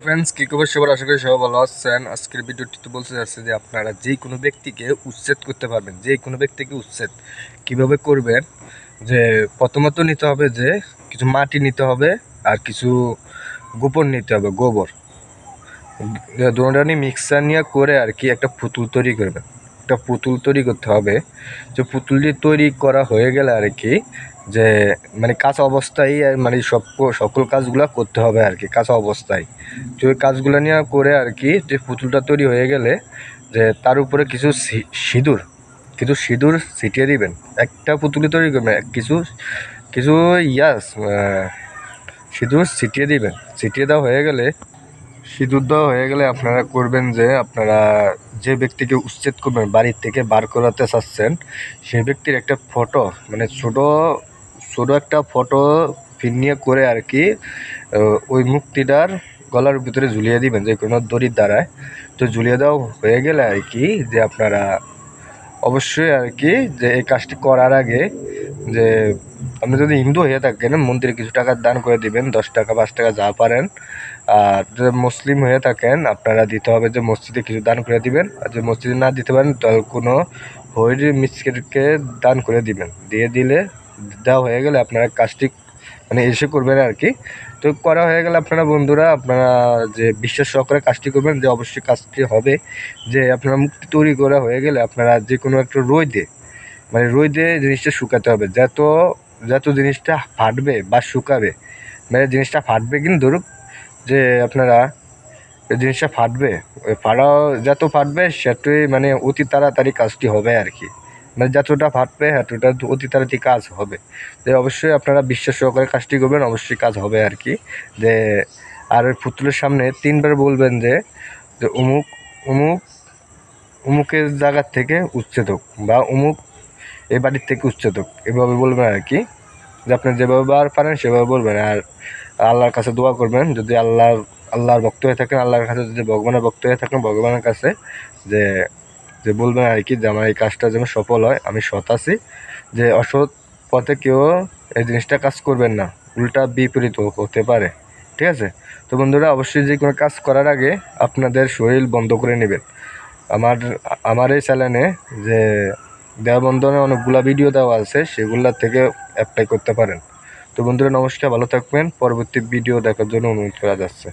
Friends, কি খবর সবার? আশা করি সবাই ভালো আছেন। আজকের ভিডিওটিতে বলতে যাচ্ছে যে আপনারা যে কোনো ব্যক্তিকে উচ্ছেদ করতে পারবেন। যে কোনো ব্যক্তিকে উচ্ছেদ কিভাবে করবেন, যে প্রথমত নিতে হবে যে কিছু মাটি নিতে হবে আর কিছু গোবর নিতে হবে। গোবর দুটোটা নিয়ে মিক্সার নিয়ে করে আর কি একটা পুতুল তৈরি করবেন। একটা পুতুল তৈরি করতে হবে। যে পুতুলটি তৈরি করা হয়ে গেলে আর কি, যে মানে কাঁচা অবস্থায় মানে সকল কাজগুলো করতে হবে আর কি। কাঁচা অবস্থায় যে ওই কাজগুলো নিয়ে করে আর কি, যে পুতুলটা তৈরি হয়ে গেলে যে তার উপরে কিছু সিঁদুর সিঁদুর ছিটিয়ে দিবেন। একটা পুতুলি তৈরি করবেন, কিছু কিছু ইয়াস সিঁদুর ছিটিয়ে দিবেন। ছিটিয়ে দেওয়া হয়ে গেলে, সিঁদুর দেওয়া হয়ে গেলে আপনারা করবেন যে আপনারা যে ব্যক্তিকে উচ্ছেদ করবেন, বাড়ির থেকে বার করাতে চাচ্ছেন, সেই ব্যক্তির একটা ফটো, মানে ছোটো ছোটো একটা ফটো নিয়ে করে আর কি ওই মুক্তিটার গলার ভিতরে ঝুলিয়ে দিবেন যে কোনো দড়ির দ্বারায়। তো ঝুলিয়ে দেওয়া হয়ে গেলে আর কি, যে আপনারা অবশ্যই আর কি যে এই কাজটি করার আগে, যে আপনি যদি হিন্দু হয়ে থাকেন মন্দিরে কিছু টাকা দান করে দিবেন, 10 টাকা 5 টাকা যা পারেন। আর যদি মুসলিম হয়ে থাকেন আপনারা দিতে হবে যে মসজিদে কিছু দান করে দিবেন। আর যদি মসজিদে না দিতে পারেন তাহলে কোনো হইরি মিসকে দান করে দিবেন। দেওয়া হয়ে গেলে আপনারা কাজটি মানে এসে করবেন আর কি। তো করা হয়ে গেলে আপনারা বন্ধুরা, আপনারা যে বিশ্বাস সহকারে কাজটি করবেন, যে অবশ্যই কাজটি হবে। যে আপনারা মুক্তি তৈরি করা হয়ে গেলে আপনারা যে কোনো একটা রোদে জিনিসটা শুকাতে হবে। যত যত জিনিসটা ফাটবে বা শুকাবে, মানে জিনিসটা ফাটবে, কিন্তু ধরুক যে আপনারা এই জিনিসটা ফাটবে, ওই যত ফাটবে সেটাই মানে অতি তাড়াতাড়ি কাজটি হবে আর কি। মানে যতটা ফাটবে এতটা অতি তাড়াতাড়ি কাজ হবে। যে অবশ্যই আপনারা বিশ্বাস সহকারে কাজটি করবেন, অবশ্যই কাজ হবে আর কি। যে আর ওই পুতুলের সামনে 3বার বলবেন যে যে অমুক অমুক অমুকের জায়গার থেকে উচ্ছেদ হোক, বা অমুক এই বাড়ির থেকে উচ্ছেদ হোক, এভাবে বলবেন আর কি। যে আপনি যেভাবে পারেন সেভাবে বলবেন। আর আল্লাহর কাছে দোয়া করবেন, যদি আল্লাহর ভক্ত হয়ে থাকেন, আল্লাহর কাছে যদি ভগবানের ভক্ত হয়ে থাকেন, ভগবানের কাছে যে যে বলবেন আর কি, যে আমার এই কাজটা যেন সফল হয়। আমি সৎ আছি, যে অসৎ পথে কেউ এই জিনিসটা কাজ করবেন না, উল্টা বিপরীত হতে পারে। ঠিক আছে? তো বন্ধুরা, অবশ্যই যে কোনো কাজ করার আগে আপনাদের শরীর বন্ধ করে নেবেন। আমার আমার এই চ্যানেলে যে দেহবন্ধনে অনেকগুলো ভিডিও দেওয়া আছে, সেগুলোর থেকে অ্যাপ্লাই করতে পারেন। তো বন্ধুরা নমস্কার, ভালো থাকবেন। পরবর্তী ভিডিও দেখার জন্য অনুরোধ করা যাচ্ছে।